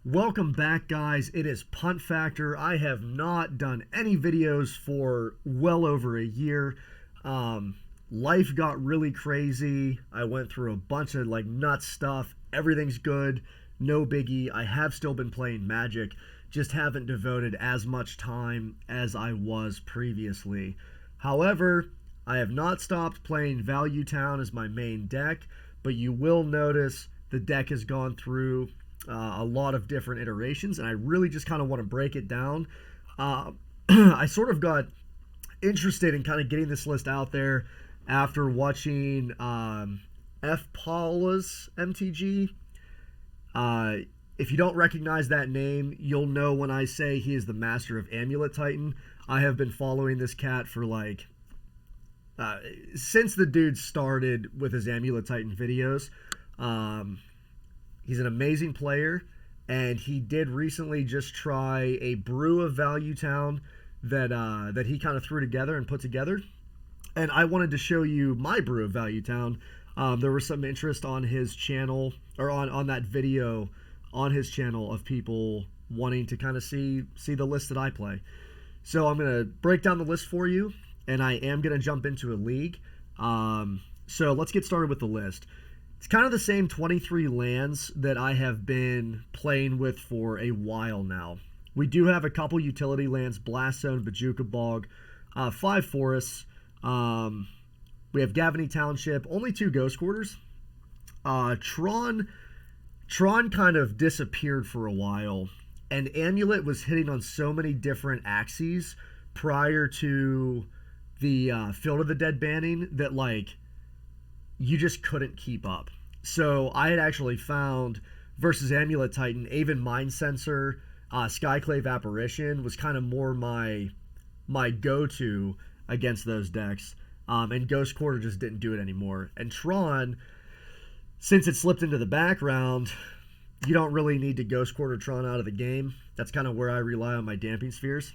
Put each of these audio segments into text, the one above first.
Welcome back, guys. It is Punt Factor. I have not done any videos for well over a year. Life got really crazy. I went through a bunch of nuts stuff. Everything's good. No biggie. I have still been playing Magic. Just haven't devoted as much time as I was previously. However, I have not stopped playing Value Town as my main deck, but you will notice the deck has gone through a lot of different iterations, and I really just kind of want to break it down. I sort of got interested in kind of getting this list out there after watching F. Paula's MTG. If you don't recognize that name, you'll know when I say he is the master of Amulet Titan. I have been following this cat for since the dude started with his Amulet Titan videos. He's an amazing player, and he did recently just try a brew of Value Town that he kind of threw together and put together. And I wanted to show you my brew of Value Town. There was some interest on his channel, or on that video on his channel, of people wanting to kind of see the list that I play. So I'm going to break down the list for you, and I am going to jump into a league. So let's get started with the list. It's kind of the same 23 lands that I have been playing with for a while now. We do have a couple utility lands: Blast Zone, Bajuka Bog, 5 forests. We have Gavany Township, only 2 Ghost Quarters. Tron kind of disappeared for a while, and Amulet was hitting on so many different axes prior to the Field of the Dead banning that you just couldn't keep up. So I had actually found versus Amulet Titan, Aven Mind Sensor, Skyclave Apparition was kind of more my go-to against those decks. And Ghost Quarter just didn't do it anymore. And Tron, since it slipped into the background, you don't really need to Ghost Quarter Tron out of the game. That's kind of where I rely on my Damping Spheres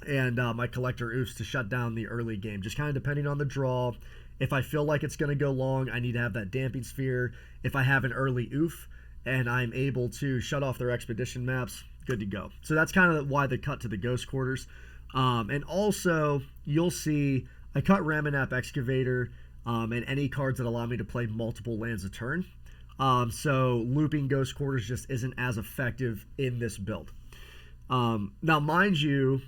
and my Collector Oofs to shut down the early game, just kind of depending on the draw. If I feel like it's going to go long, I need to have that Damping Sphere. If I have an early Oof and I'm able to shut off their Expedition maps, good to go. So that's kind of why the cut to the Ghost Quarters. And also, you'll see I cut Ramanap Excavator and any cards that allow me to play multiple lands a turn. So looping Ghost Quarters just isn't as effective in this build. Now, mind you,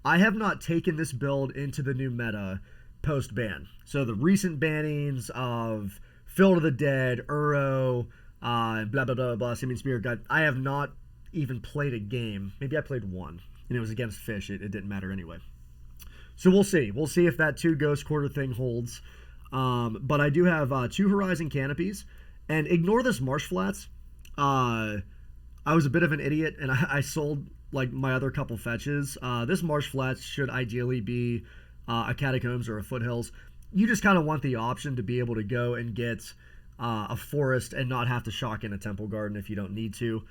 I have not taken this build into the new meta post-ban. So the recent bannings of Field of the Dead, Uro, blah, blah, blah, blah, Simian Spirit Guide, I have not even played a game. Maybe I played one, and it was against Fish. It didn't matter anyway. So we'll see. We'll see if that 2 Ghost Quarter thing holds. But I do have 2 Horizon Canopies. And ignore this Marsh Flats. I was a bit of an idiot, and I sold my other couple fetches. This Marsh Flats should ideally be a Catacombs or a Foothills. You just kind of want the option to be able to go and get a forest and not have to shock in a Temple Garden if you don't need to.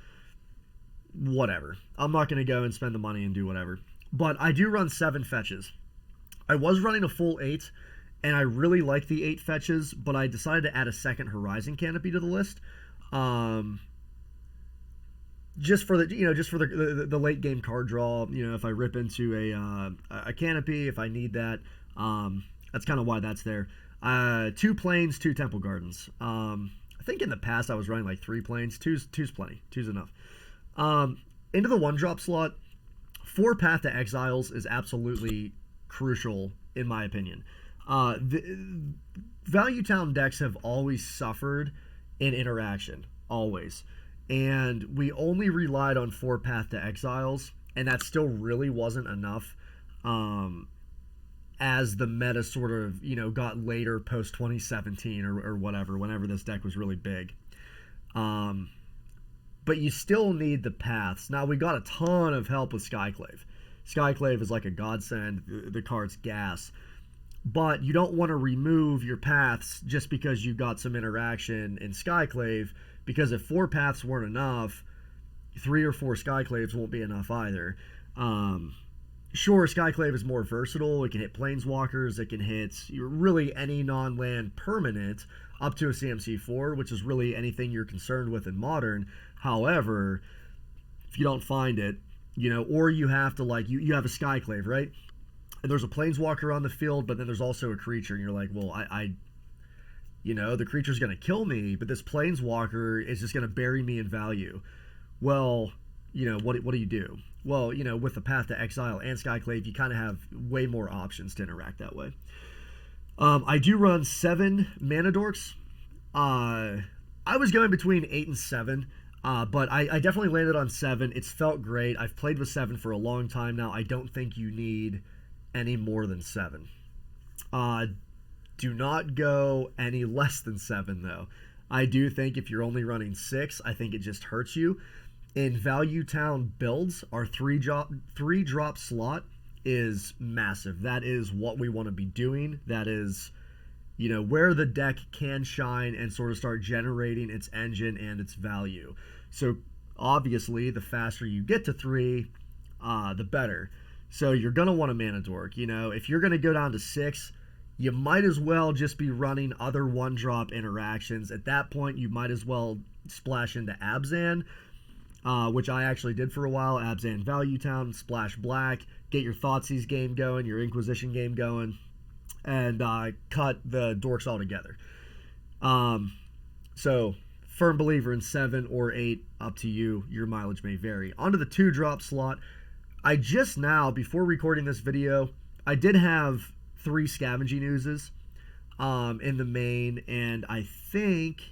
Whatever. I'm not going to go and spend the money and do whatever. But I do run 7 fetches. I was running a full 8, and I really like the 8 fetches, but I decided to add a second Horizon Canopy to the list. Just for the late game card draw, if I rip into a canopy, if I need that, that's kind of why that's there. 2 plains, 2 Temple Gardens. I think in the past I was running 3 plains. Two's plenty. 2's enough. Into the 1-drop slot, 4 Path to Exiles is absolutely crucial in my opinion. The Value Town decks have always suffered in interaction, always. And we only relied on 4 Path to Exiles, and that still really wasn't enough as the meta sort of, got later post 2017 or whatever, whenever this deck was really big. But you still need the paths. Now, we got a ton of help with Skyclave. Skyclave is like a godsend. The card's gas. But you don't want to remove your paths just because you got some interaction in Skyclave, because if 4 paths weren't enough, 3 or 4 Skyclaves won't be enough either. Sure, Skyclave is more versatile. It can hit Planeswalkers. It can hit really any non-land permanent up to a CMC4, which is really anything you're concerned with in Modern. However, if you don't find it, or you have to like you have a Skyclave, right? And there's a planeswalker on the field, but then there's also a creature, and you're like, well, the creature's gonna kill me, but this planeswalker is just gonna bury me in value. Well, what do you do? Well, with the Path to Exile and Skyclave, you kind of have way more options to interact that way. I do run 7 mana dorks. I was going between 8 and 7, but I definitely landed on 7. It's felt great. I've played with 7 for a long time now. I don't think you need any more than 7. Do not go any less than 7, though. I do think if you're only running 6, I think it just hurts you. In Value Town builds, our 3-drop slot is massive. That is what we want to be doing. That is, where the deck can shine and sort of start generating its engine and its value. So obviously, the faster you get to 3, the better. So you're going to want a mana dork. If you're going to go down to 6, you might as well just be running other 1-drop interactions. At that point, you might as well splash into Abzan, which I actually did for a while. Abzan Value Town, splash black, get your Thoughtseize game going, your Inquisition game going, and cut the dorks all together. So, firm believer in 7 or 8, up to you. Your mileage may vary. Onto the 2-drop slot. I just now, before recording this video, I did have 3 Scavenging Oozes in the main, and I think,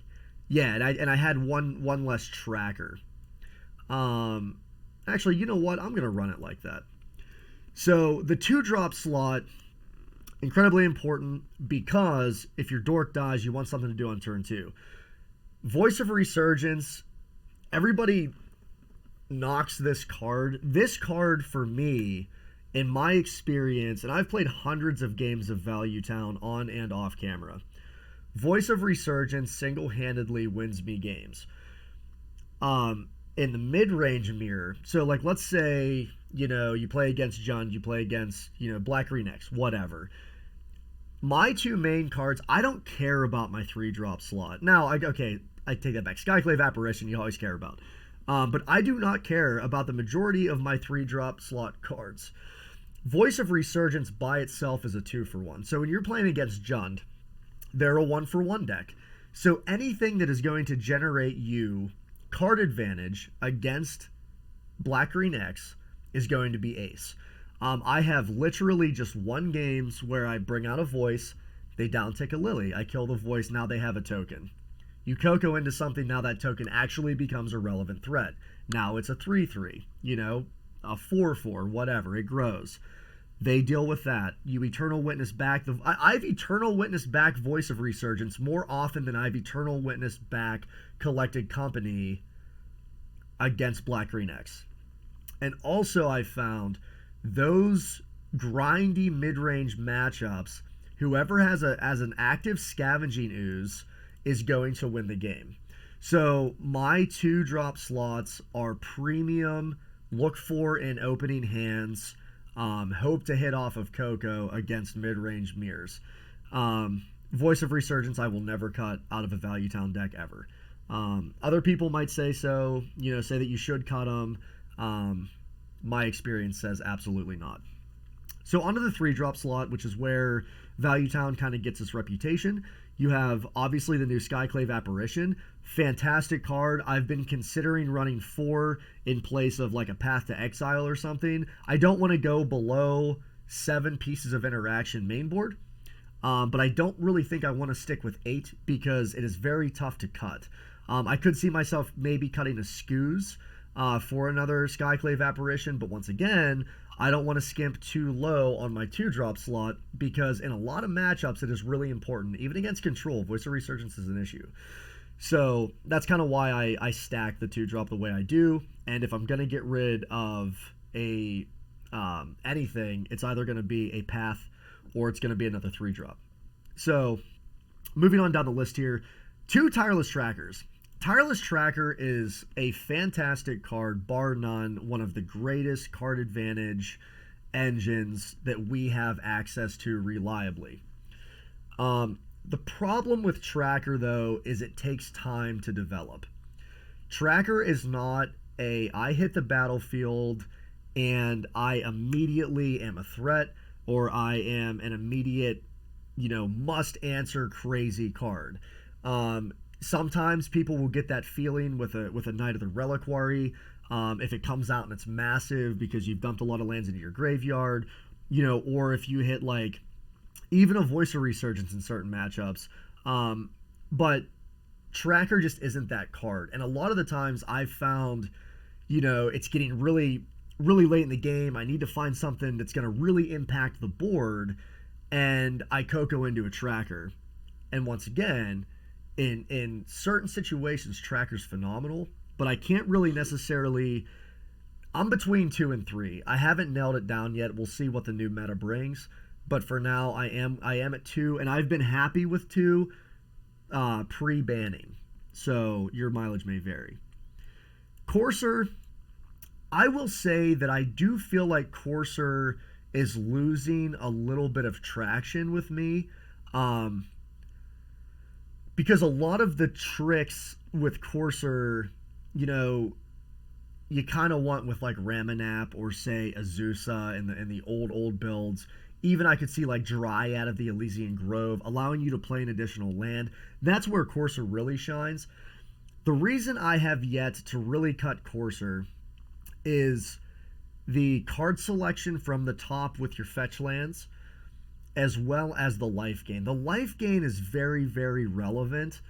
and I had one less tracker. Actually, you know what? I'm going to run it like that. So the 2-drop slot, incredibly important, because if your dork dies, you want something to do on turn 2. Voice of Resurgence, everybody knocks this card. This card, for me, in my experience, and I've played hundreds of games of Value Town on and off camera, Voice of Resurgence single-handedly wins me games. In the mid-range mirror, so like let's say, you play against Jund, you play against, Black Green X, whatever. My 2 main cards, I don't care about my 3-drop slot. Now, I take that back. Skyclave Apparition, you always care about. But I do not care about the majority of my 3-drop slot cards. Voice of Resurgence by itself is a 2-for-1. So when you're playing against Jund, they're a 1-for-1 deck. So anything that is going to generate you card advantage against Black Green X is going to be ace. I have literally just won games where I bring out a Voice, they downtick a Lily, I kill the Voice, now they have a token. You Coco into something, now that token actually becomes a relevant threat. Now it's a 3-3, a 4-4, whatever, it grows. They deal with that. You Eternal Witness back. I've Eternal Witness back Voice of Resurgence more often than I've Eternal Witness back Collected Company against Black Green X. And also I found those grindy mid-range matchups, whoever has an active Scavenging Ooze is going to win the game. So my 2-drop slots are premium, look for in opening hands, hope to hit off of Coco against mid-range mirrors. Voice of Resurgence I will never cut out of a Value Town deck ever. Other people might say so, say that you should cut them. My experience says absolutely not. So onto the 3-drop slot, which is where Value Town kind of gets its reputation. You have obviously the new Skyclave Apparition. Fantastic card. I've been considering running 4 in place of like a Path to Exile or something. I don't want to go below 7 pieces of interaction main board. But I don't really think I want to stick with 8 because it is very tough to cut. I could see myself maybe cutting a Scooze for another Skyclave Apparition, but once again, I don't want to skimp too low on my 2-drop slot because in a lot of matchups it is really important. Even against control, Voice of Resurgence is an issue. So that's kind of why I stack the 2-drop the way I do. And if I'm going to get rid of a anything, it's either going to be a Path or it's going to be another 3-drop. So moving on down the list here, 2 Tireless Trackers. Tireless Tracker is a fantastic card, bar none, one of the greatest card advantage engines that we have access to reliably. The problem with Tracker, though, is it takes time to develop. Tracker is not I hit the battlefield and I immediately am a threat, or I am an immediate, must answer crazy card. Sometimes people will get that feeling with a Knight of the Reliquary. If it comes out and it's massive because you've dumped a lot of lands into your graveyard, or if you hit like even a Voice of Resurgence in certain matchups. But Tracker just isn't that card. And a lot of the times I've found, it's getting really, really late in the game. I need to find something that's going to really impact the board. And I Coco into a Tracker. And once again, in certain situations, Tracker's phenomenal. But I can't really necessarily... I'm between 2 and 3. I haven't nailed it down yet. We'll see what the new meta brings. But for now, I am at 2. And I've been happy with 2 pre-banning. So your mileage may vary. Courser, I will say that I do feel like Courser is losing a little bit of traction with me. Because a lot of the tricks with Courser, you kind of want with like Ramanap or say Azusa in the old builds. Even I could see like Dryad of the Elysian Grove, allowing you to play an additional land. That's where Courser really shines. The reason I have yet to really cut Courser is the card selection from the top with your fetch lands, as well as the life gain. The life gain is very, very relevant.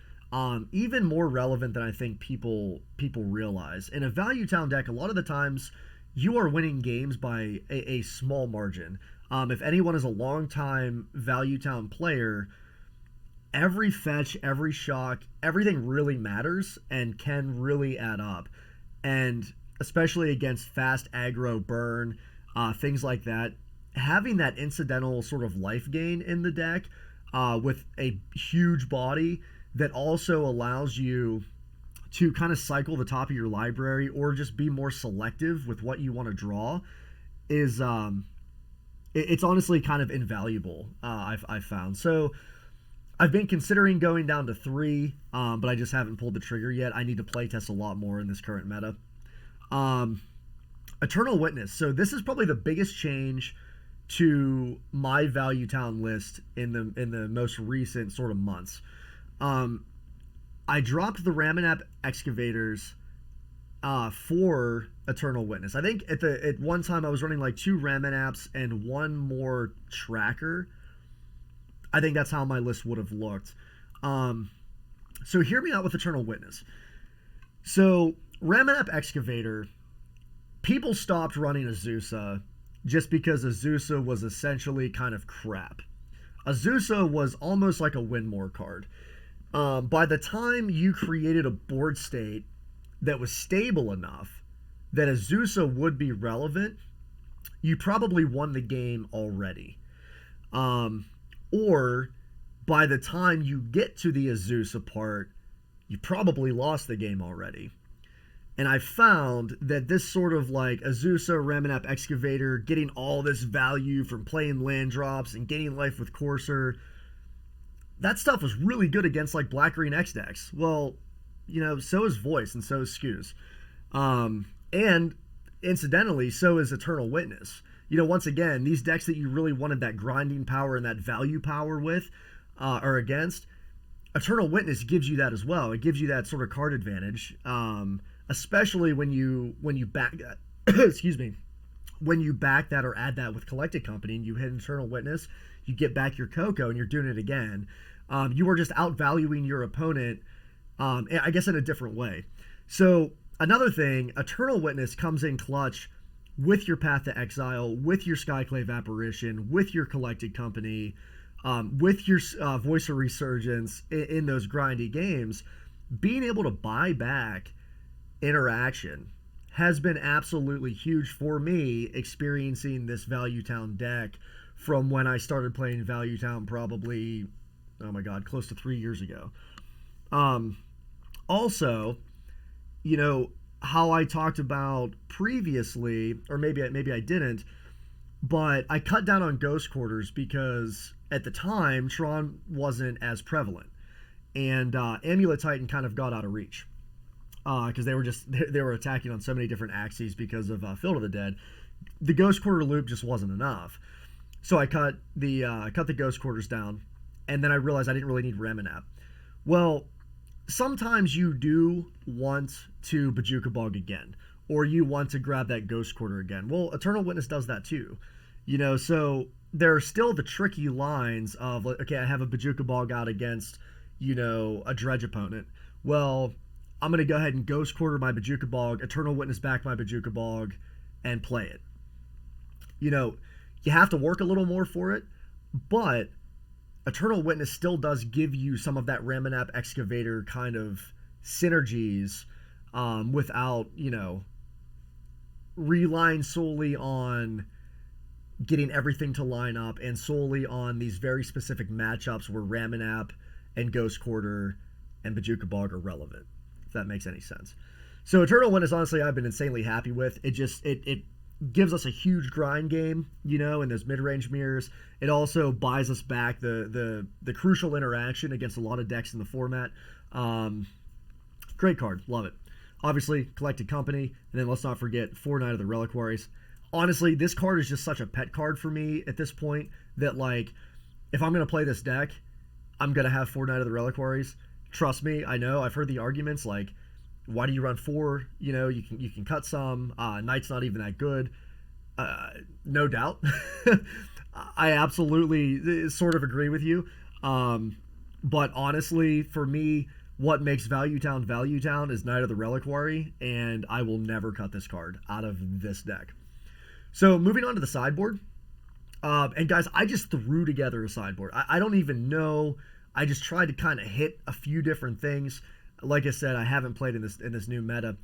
Even more relevant than I think people realize. In a Value Town deck, a lot of the times you are winning games by a small margin. If anyone is a long-time Value Town player, every fetch, every shock, everything really matters and can really add up. And especially against fast aggro burn, things like that, having that incidental sort of life gain in the deck with a huge body that also allows you to kind of cycle the top of your library or just be more selective with what you want to draw is it's honestly kind of invaluable. I've found. So I've been considering going down to 3, but I just haven't pulled the trigger yet. I need to playtest a lot more in this current meta. Eternal Witness. So this is probably the biggest change to my Value Town list in the most recent sort of months. I dropped the Ramanap Excavators for Eternal Witness. I think at one time I was running like 2 Ramanaps and 1 more Tracker. I think that's how my list would have looked. So hear me out with Eternal Witness. So Ramanap Excavator, people stopped running Azusa just because Azusa was essentially kind of crap. Azusa was almost like a win more card. By the time you created a board state that was stable enough that Azusa would be relevant, you probably won the game already. Or by the time you get to the Azusa part, you probably lost the game already. And I found that this sort of like Azusa, Ramanap Excavator, getting all this value from playing land drops and getting life with Courser, that stuff was really good against like Black-Green X decks. Well, so is Voice and so is Skews. And incidentally, so is Eternal Witness. Once again, these decks that you really wanted that grinding power and that value power with or against, Eternal Witness gives you that as well. It gives you that sort of card advantage, especially when you back excuse me, when you back that or add that with Collected Company and you hit Eternal Witness, you get back your Coco and you're doing it again. You are just outvaluing your opponent, I guess in a different way. So another thing, Eternal Witness comes in clutch with your Path to Exile, with your Skyclave Apparition, with your Collected Company, with your Voice of Resurgence in those grindy games. Being able to buy back interaction has been absolutely huge for me experiencing this Value Town deck from when I started playing Value Town probably, oh my god, close to 3 years ago. Also, how I talked about previously, or maybe I didn't, but I cut down on Ghost Quarters because at the time Tron wasn't as prevalent, and Amulet Titan kind of got out of reach. because they were attacking on so many different axes because of Field of the Dead. The Ghost Quarter loop just wasn't enough, so I cut the Ghost Quarters down, and then I realized I didn't really need Reminap. Well, sometimes you do want to Bajuka Bog again, or you want to grab that Ghost Quarter again. Well, Eternal Witness does that too, so there are still the tricky lines of, okay, I have a Bajuka Bog out against, a Dredge opponent. Well, I'm going to go ahead and Ghost Quarter my Bajuka Bog, Eternal Witness back my Bajuka Bog, and play it. You have to work a little more for it, but Eternal Witness still does give you some of that Ramanap Excavator kind of synergies without, relying solely on getting everything to line up and solely on these very specific matchups where Ramanap and Ghost Quarter and Bajuka Bog are relevant, if that makes any sense. So Eternal Witness, honestly, I've been insanely happy with. It just, it gives us a huge grind game, in those mid-range mirrors. It also buys us back the crucial interaction against a lot of decks in the format. Great card. Love it. Obviously, Collected Company, and then let's not forget 4 Knight of the Reliquaries. Honestly, this card is just such a pet card for me at this point that, if I'm going to play this deck, I'm going to have 4 Knight of the Reliquaries. Trust me, I know. I've heard the arguments, why do you run 4? You can cut some. Knight's not even that good. No doubt. I absolutely sort of agree with you. But honestly, for me, what makes Value Town is Knight of the Reliquary, and I will never cut this card out of this deck. So moving on to the sideboard. And guys, I just threw together a sideboard. I don't even know. I just tried to kind of hit a few different things. Like I said, I haven't played in this new meta.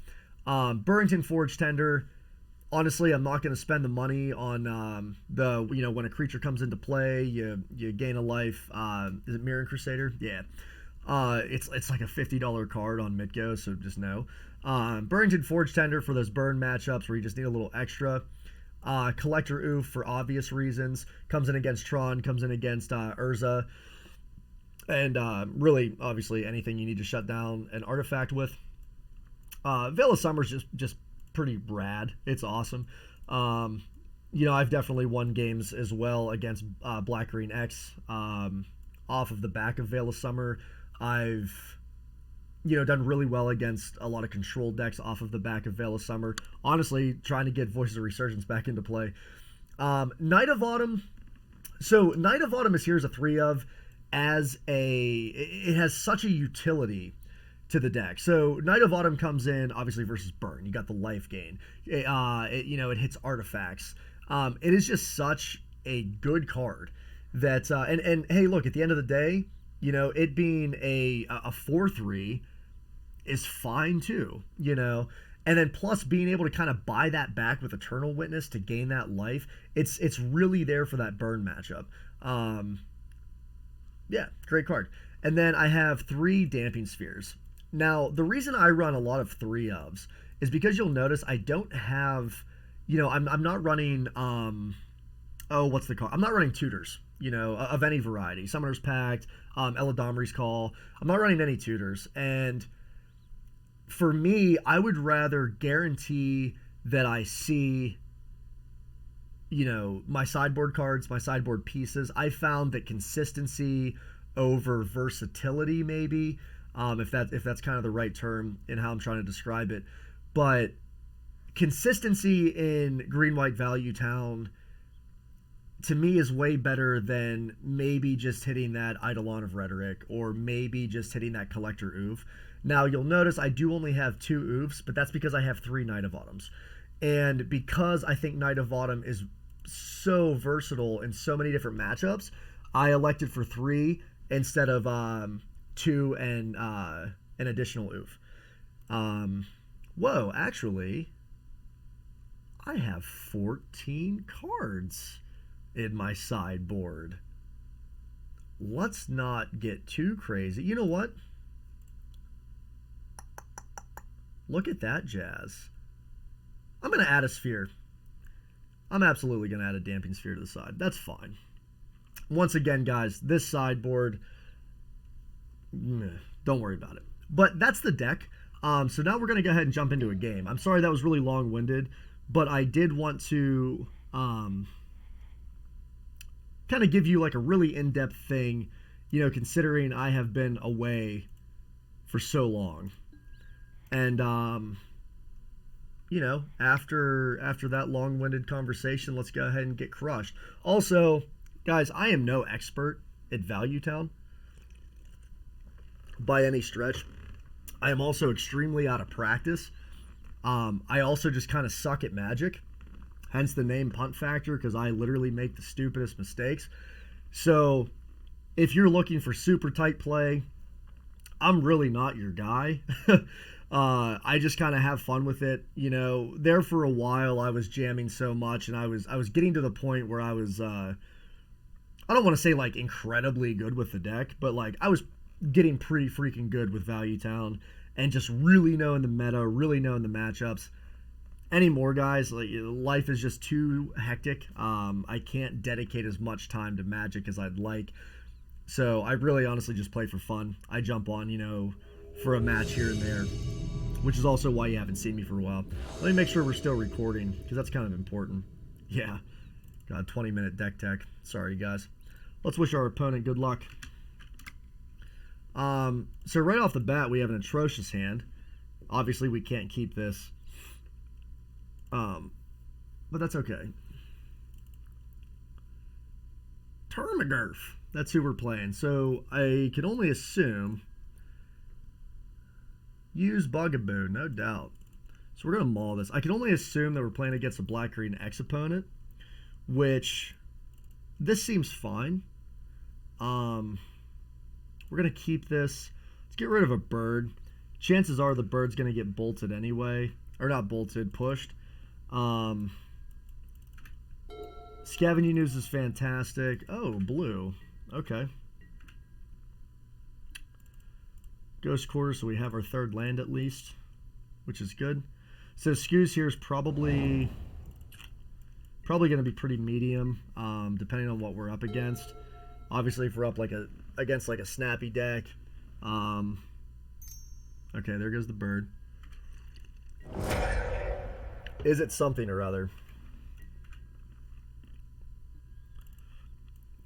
Burrington Forge Tender. Honestly, I'm not going to spend the money on when a creature comes into play, you gain a life. Is it Mirren Crusader? Yeah. It's like a $50 card on Mitgo, so just know. Burrington Forge Tender for those burn matchups where you just need a little extra. Collector Oof for obvious reasons. Comes in against Tron, comes in against Urza. And really, obviously, anything you need to shut down an artifact with. Veil of Summer's just pretty rad. It's awesome. I've definitely won games as well against Black Green X off of the back of Veil of Summer. I've done really well against a lot of control decks off of the back of Veil of Summer. Honestly, trying to get Voices of Resurgence back into play. Knight of Autumn. So Knight of Autumn is here as a 3-of. It has such a utility to the deck. So Knight of Autumn comes in obviously versus burn. You got the life gain. It hits artifacts. It is just such a good card that and hey, look, at the end of the day, it being a 4/3 is fine too. And then plus being able to kind of buy that back with Eternal Witness to gain that life, it's really there for that burn matchup. Yeah, great card. And then I have 3 Damping Spheres. Now, the reason I run a lot of 3-ofs is because you'll notice I don't have, I'm not running, what's the card? I'm not running tutors, of any variety. Summoner's Pact, Eladamri's Call. I'm not running any tutors. And for me, I would rather guarantee that I see my sideboard cards, my sideboard pieces. I found that consistency over versatility, maybe, if that's kind of the right term in how I'm trying to describe it. But consistency in Green-White Value Town, to me, is way better than maybe just hitting that Eidolon of Rhetoric or maybe just hitting that Collector Oof. Now, you'll notice I do only have 2 Oofs, but that's because I have 3 Knight of Autumns. And because I think Knight of Autumn is so versatile in so many different matchups, I elected for 3 instead of 2 and an additional Oof. Whoa, actually, I have 14 cards in my sideboard. Let's not get too crazy. You know what? Look at that jazz. I'm going to add a sphere. I'm absolutely going to add a Damping Sphere to the side. That's fine. Once again, guys, this sideboard, don't worry about it. But that's the deck. So now we're going to go ahead and jump into a game. I'm sorry that was really long-winded, but I did want to kind of give you like a really in-depth thing, you know, considering I have been away for so long. And you know, after that long-winded conversation, let's go ahead and get crushed. Also, guys, I am no expert at Value Town by any stretch. I am also extremely out of practice. I also just kind of suck at Magic, hence the name Punt Factor, because I literally make the stupidest mistakes. So if you're looking for super tight play, I'm really not your guy. I just kind of have fun with it. You know, there for a while I was jamming so much, and I was getting to the point where I was I don't want to say like incredibly good with the deck, but like I was getting pretty freaking good with Value Town and just really knowing the meta, really knowing the matchups. Anymore, guys, like life is just too hectic. I can't dedicate as much time to Magic as I'd like. So I really honestly just play for fun. I jump on, you know, for a match here and there, which is also why you haven't seen me for a while. Let me make sure we're still recording, because that's kind of important. Yeah, got a 20-minute deck tech. Sorry, guys. Let's wish our opponent good luck. So right off the bat, we have an atrocious hand. Obviously, we can't keep this. But that's okay. Termagurf. That's who we're playing. So I can only assume use Bugaboo, no doubt. So we're going to maul this. I can only assume that we're playing against a black-green X-opponent, which this seems fine. We're going to keep this. Let's get rid of a bird. Chances are the bird's going to get bolted anyway. Or not bolted, pushed. Scavenging News is fantastic. Oh, blue. Okay. Ghost Quarter, so we have our third land at least, which is good. So Skews here is probably going to be pretty medium, depending on what we're up against. Obviously, if we're up against a snappy deck. Okay, there goes the bird. Is it something or other?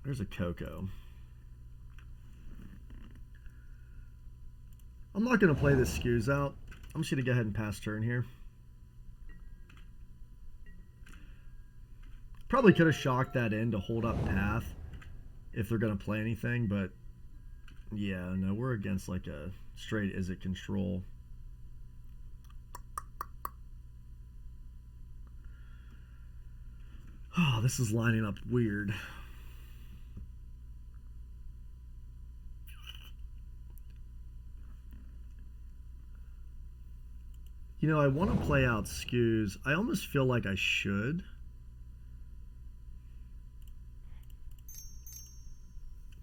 There's a Coco. I'm not going to play this Skews out. I'm just going to go ahead and pass turn here. Probably could have shocked that in to hold up path if they're going to play anything, but yeah, no, we're against like a straight Izzet control. Oh, this is lining up weird. You know, I want to play out Skews. I almost feel like I should.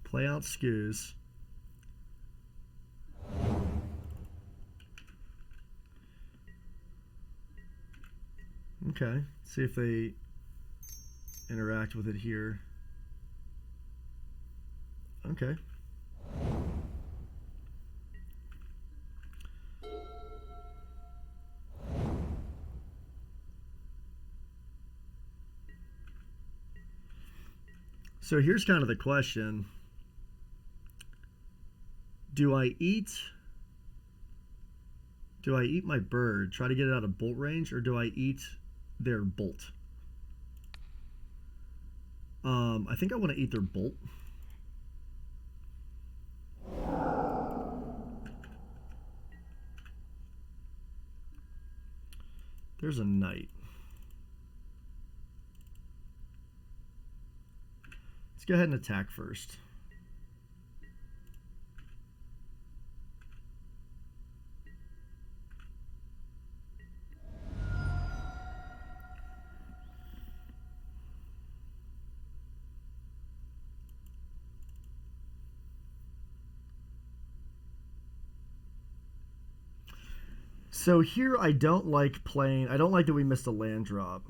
Play out Skews. Okay, see if they interact with it here. Okay. So here's kind of the question. Do I eat my bird, try to get it out of bolt range, or do I eat their bolt? I think I want to eat their bolt. There's a knight. Let's go ahead and attack first. So here I don't like that we missed a land drop.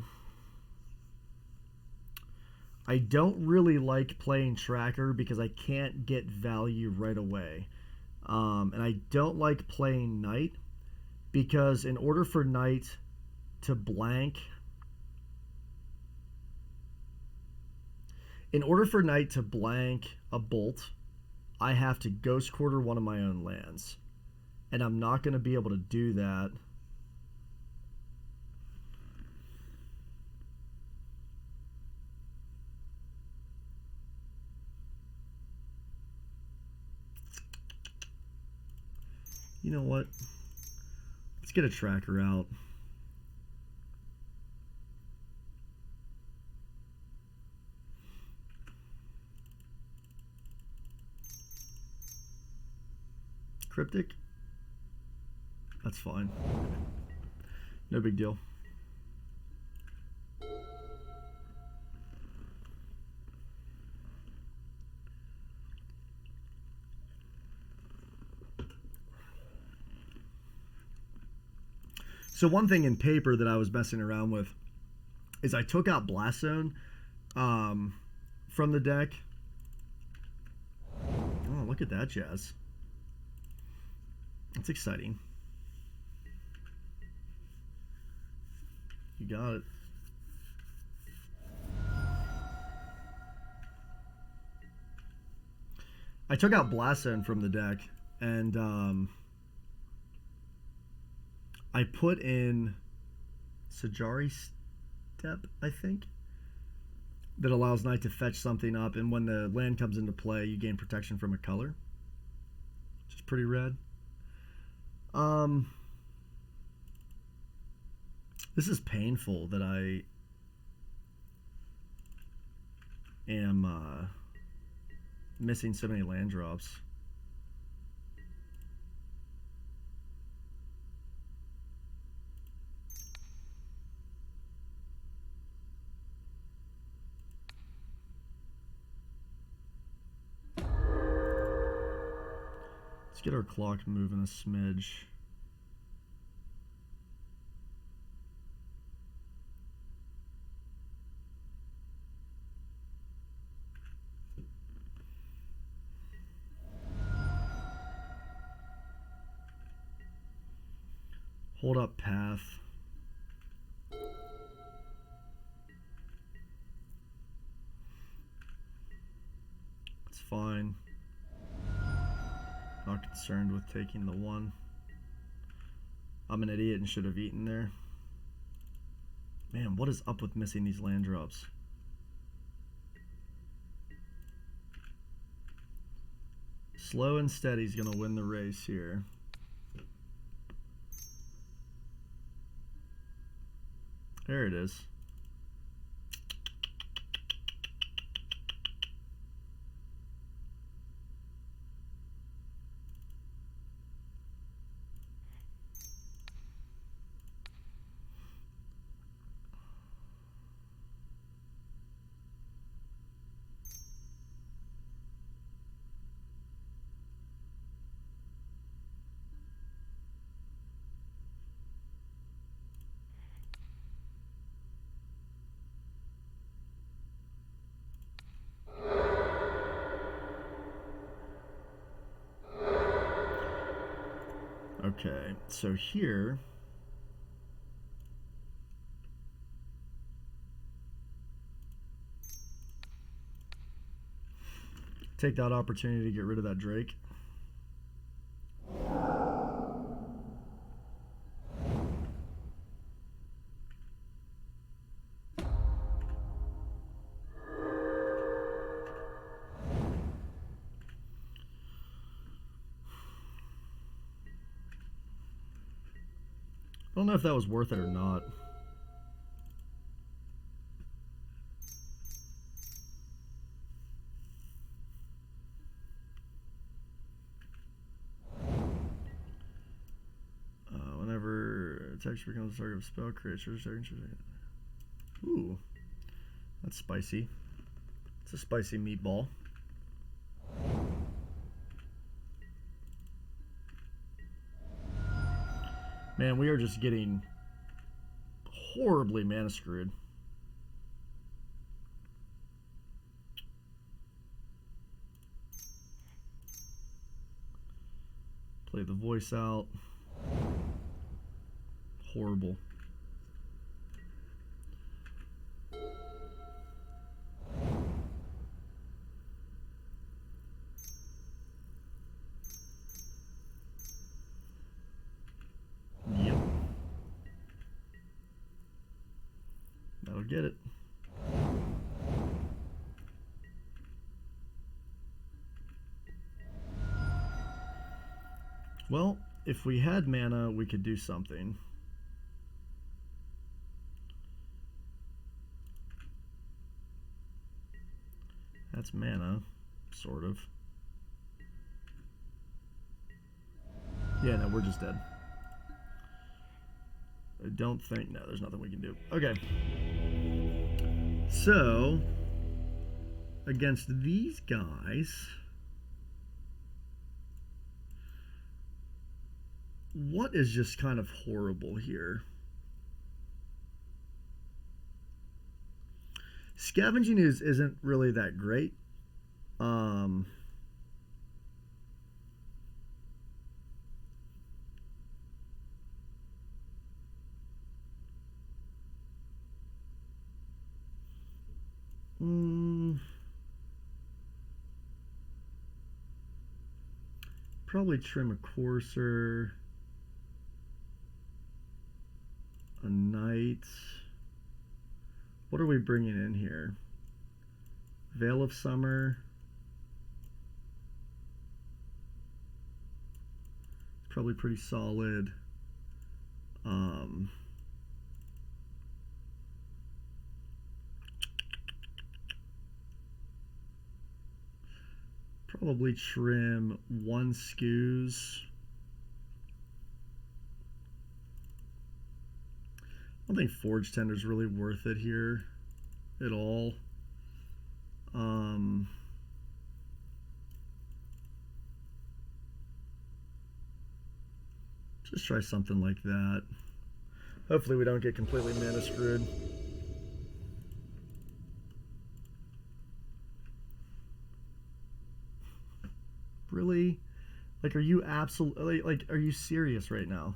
I don't really like playing Tracker because I can't get value right away. And I don't like playing Knight because in order for knight to blank, a bolt, I have to ghost quarter one of my own lands. And I'm not going to be able to do that you know what? Let's get a tracker out. Cryptic? That's fine. No big deal. So one thing in paper that I was messing around with is I took out Blast Zone from the deck. Oh, look at that jazz. That's exciting. You got it. I took out Blast Zone from the deck, and I put in Sajari Step, I think, that allows Knight to fetch something up, and when the land comes into play, you gain protection from a color, which is pretty rad. This is painful that I am missing so many land drops. Let's get our clock moving a smidge. Hold up path. It's fine. Not concerned with taking the one. I'm an idiot and should have eaten there. Man, what is up with missing these land drops? Slow and steady's gonna win the race here. There it is. Okay, so here take that opportunity to get rid of that Drake. I don't know if that was worth it or not. Whenever texture becomes the target of a spell, creatures. Ooh, that's spicy. It's a spicy meatball. Man, we are just getting horribly mana screwed. Play the voice out. Horrible. Yep. That'll get it. Well, if we had mana, we could do something. That's mana, sort of. Yeah, no, we're just dead. I don't think... No, there's nothing we can do. Okay. So, against these guys... What is just kind of horrible here? Scavenging isn't really that great. Probably trim a courser. A knight. What are we bringing in here? Veil of Summer. It's probably pretty solid. Probably trim one Scoos. I don't think Forge Tender is really worth it here at all. Just try something like that. Hopefully we don't get completely mana screwed. Really? Like, are you absolutely, like, are you serious right now?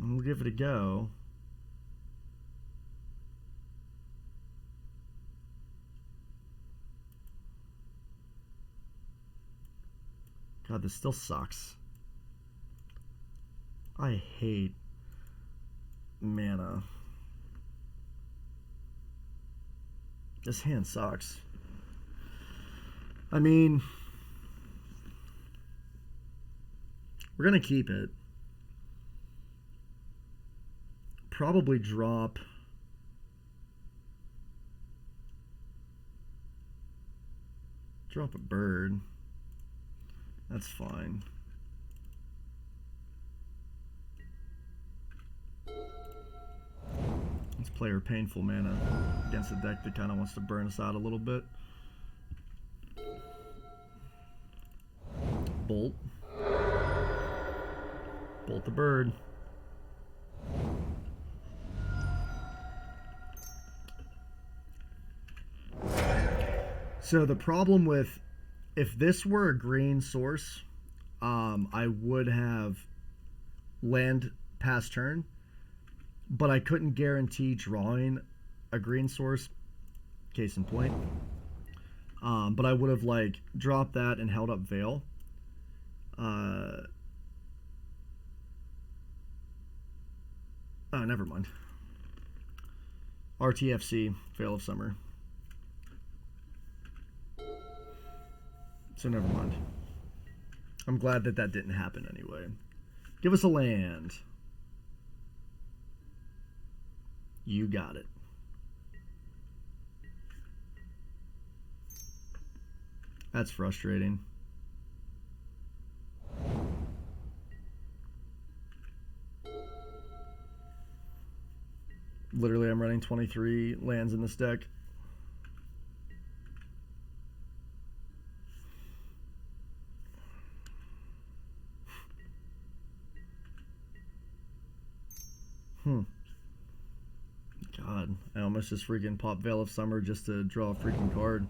We'll give it a go. God, this still sucks. I hate mana. This hand sucks. I mean, we're gonna keep it. Probably drop a bird. That's fine. Let's play our painful mana against a deck that kind of wants to burn us out a little bit. Bolt. Bolt the bird. So the problem with, if this were a green source, I would have land past turn, but I couldn't guarantee drawing a green source, case in point. But I would have like dropped that and held up Veil. Oh, never mind. RTFC, Veil of Summer. So never mind. I'm glad that that didn't happen anyway. Give us a land. You got it. That's frustrating. Literally, I'm running 23 lands in this deck. God, I almost just freaking pop Veil of Summer just to draw a freaking card.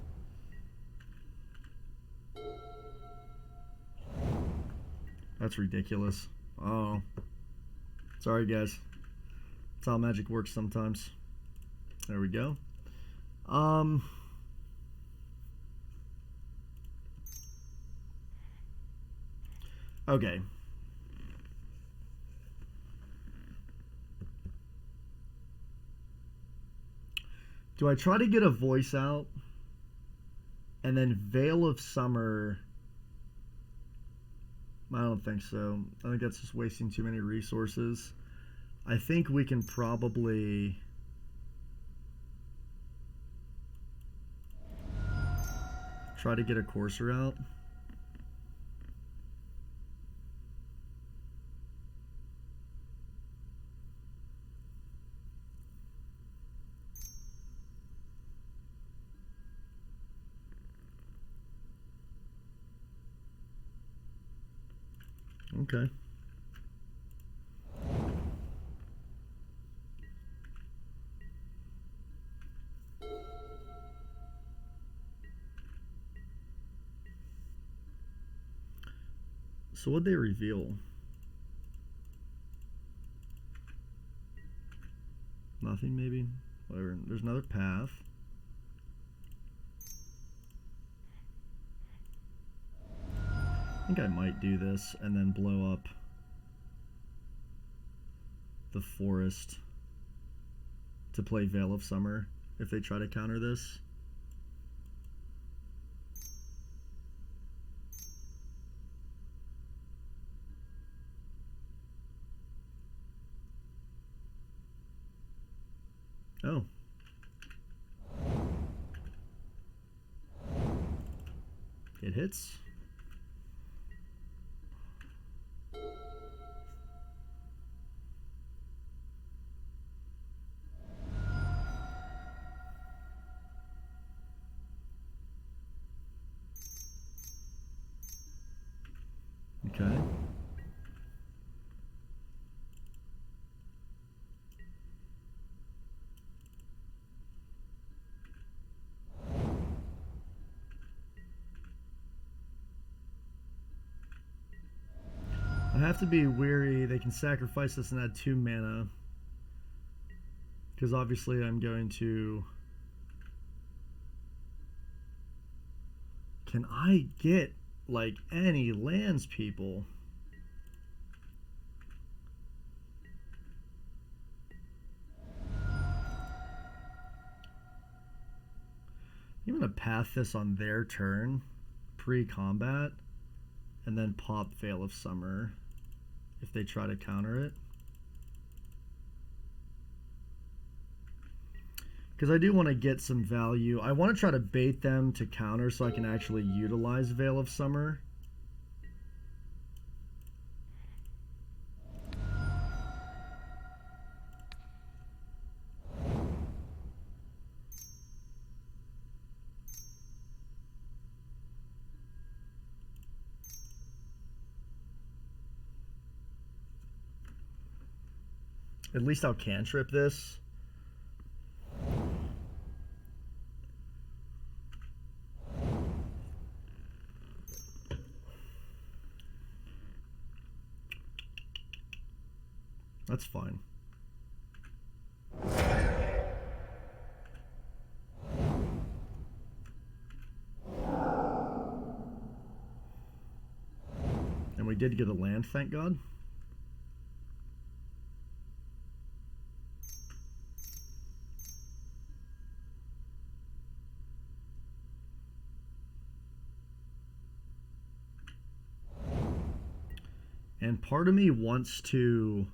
That's ridiculous. Oh. Sorry, guys. That's how Magic works sometimes. There we go. Okay. Do I try to get a voice out? And then Veil of Summer... I don't think so. I think that's just wasting too many resources. I think we can probably... try to get a Courser out. Okay. So what'd they reveal? Nothing, maybe? Whatever. There's another path. I think I might do this and then blow up the forest to play Veil of Summer if they try to counter this. Oh. It hits. Okay. I have to be weary. They can sacrifice this and add 2 mana. Because obviously I'm going to... Can I get, like, any lands, people? I'm going to path this on their turn, pre-combat, and then pop Veil of Summer if they try to counter it. Because I do want to get some value. I want to try to bait them to counter so I can actually utilize Veil of Summer. At least I'll cantrip this. That's fine. And we did get a land, thank God. And part of me wants to...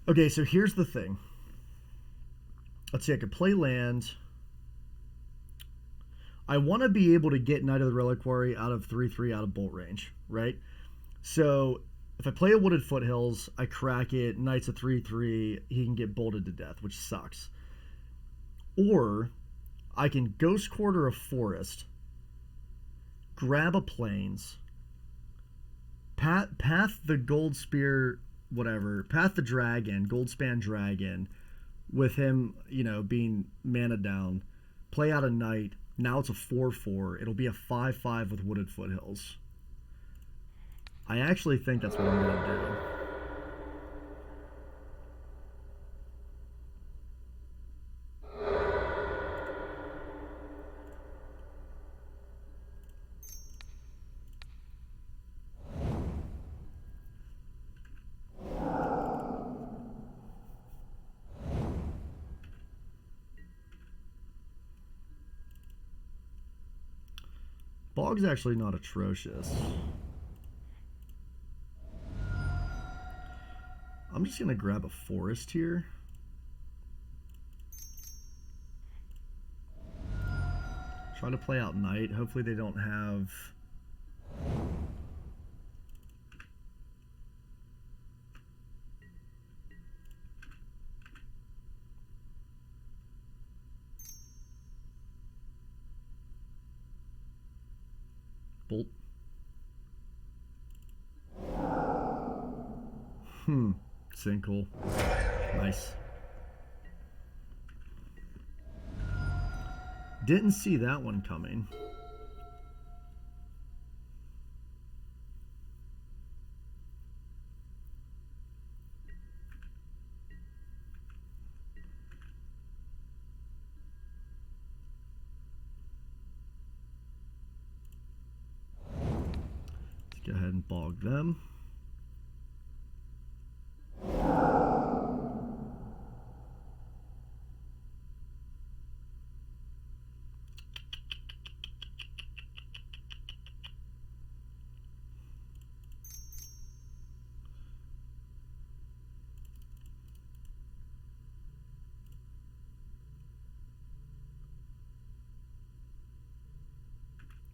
Okay, so here's the thing. Let's see, I could play land. I want to be able to get Knight of the Reliquary out of 3/3 out of bolt range, right? So if I play a Wooded Foothills, I crack it, Knight's a 3/3, he can get bolted to death, which sucks. Or I can Ghost Quarter a forest, grab a plains, path the Gold Spear whatever, Path the Dragon, Goldspan Dragon, with him, being mana down, play out a Knight. Now it's a 4/4. It'll be a 5/5 with Wooded Foothills. I actually think that's what I'm going to do. Bog's actually not atrocious. I'm just going to grab a forest here. Try to play out Knight. Hopefully they don't have... Bolt. Sinkhole. Nice. Didn't see that one coming. Let's go ahead and bog them.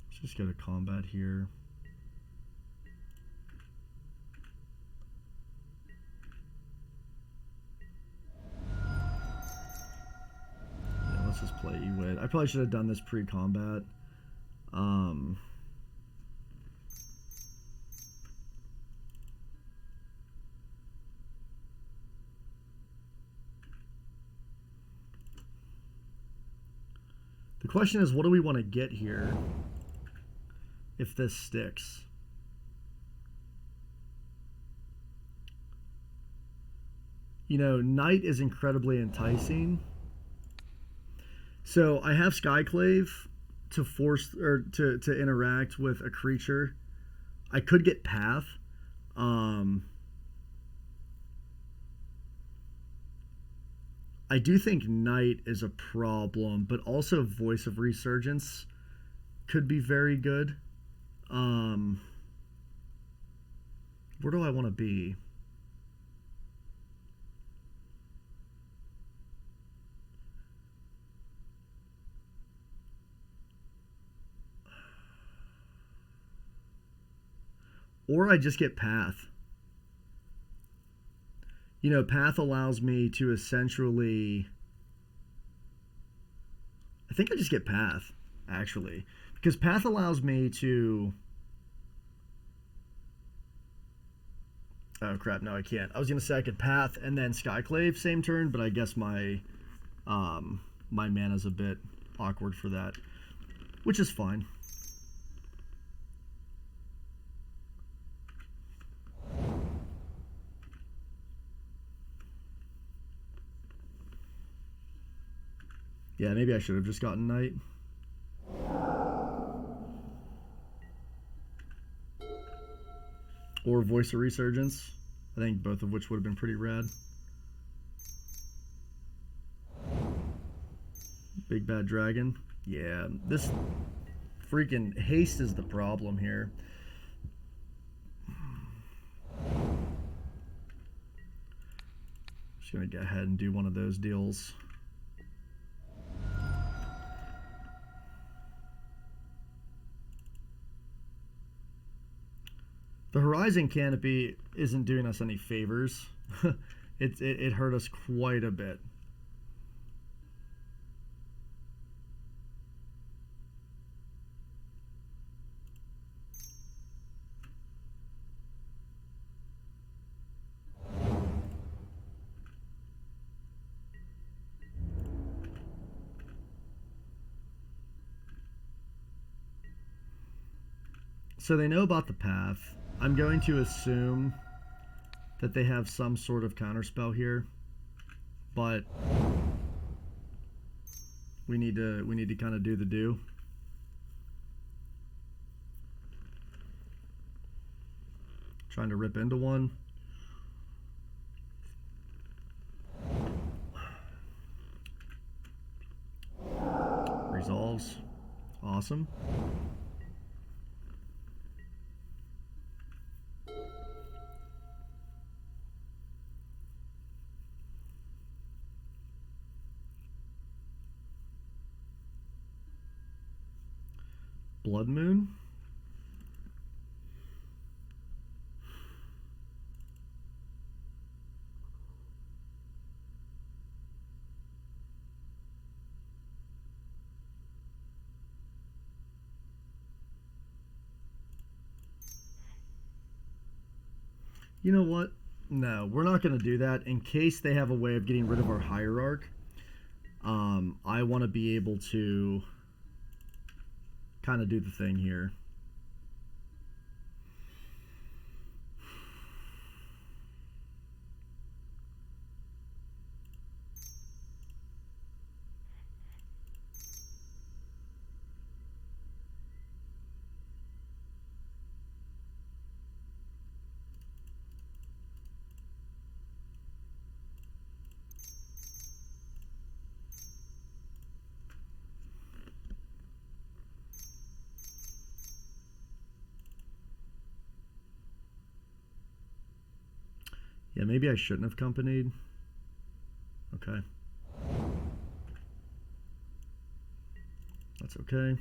Let's just go to combat here. Yeah, let's just play Izzet. I probably should have done this pre-combat. The question is, what do we want to get here if this sticks? Knight is incredibly enticing. So I have Skyclave to force or to interact with a creature. I could get Path. I do think Knight is a problem, but also Voice of Resurgence could be very good. Where do I want to be? Or I just get Path. Path allows me to essentially... I think I just get Path, actually. Because Path allows me to... Oh, crap. No, I can't. I was going to say I could Path and then Skyclave same turn, but I guess my mana's a bit awkward for that, which is fine. Yeah, maybe I should have just gotten Knight. Or Voice of Resurgence. I think both of which would have been pretty rad. Big Bad Dragon. Yeah, this freaking haste is the problem here. Just gonna go ahead and do one of those deals. The Horizon Canopy isn't doing us any favors. It hurt us quite a bit. So they know about the path. I'm going to assume that they have some sort of counterspell here, but we need to kind of do the do. Trying to rip into one. Resolves. Awesome. Blood Moon. You know what? No, we're not going to do that in case they have a way of getting rid of our hierarch. I want to be able to kind of do the thing here. Yeah, maybe I shouldn't have companied. Okay. That's okay.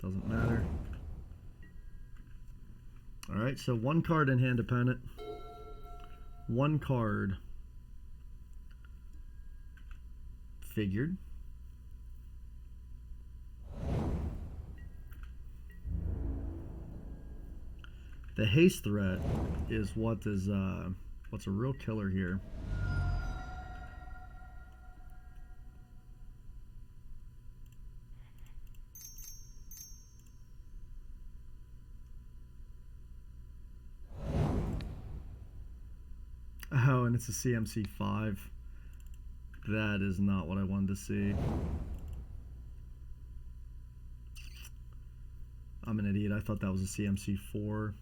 Doesn't matter. Alright, so one card in hand, opponent. One card. Figured. The haste threat is what's a real killer here. Oh, and it's a CMC 5. That is not what I wanted to see. I'm an idiot. I thought that was a CMC 4.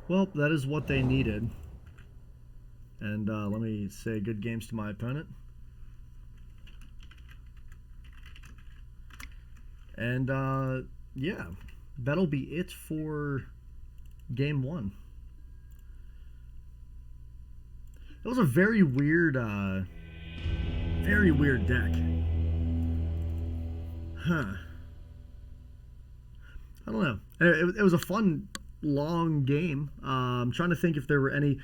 Well, that is what they needed. And let me say good games to my opponent. And yeah, that'll be it for game one. That was a very weird deck. Huh. I don't know. It was a fun, long game. I'm trying to think if there were any...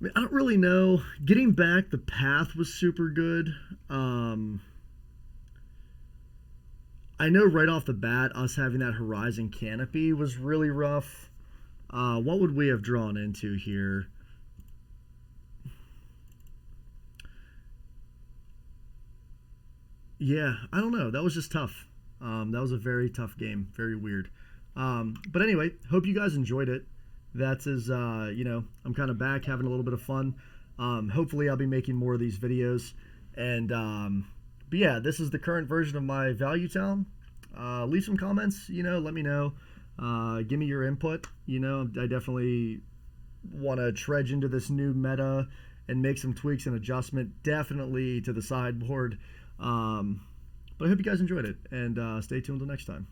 I mean, I don't really know. Getting back the path was super good. I know right off the bat, us having that Horizon Canopy was really rough. What would we have drawn into here? Yeah, I don't know. That was just tough. That was a very tough game. Very weird. But anyway, hope you guys enjoyed it. That's as, you know, I'm kind of back having a little bit of fun. Hopefully I'll be making more of these videos. And, but yeah, this is the current version of my Value Town. Leave some comments, you know, let me know. Give me your input. You know, I definitely want to trudge into this new meta and make some tweaks and adjustment, definitely to the sideboard. But I hope you guys enjoyed it, and stay tuned until next time.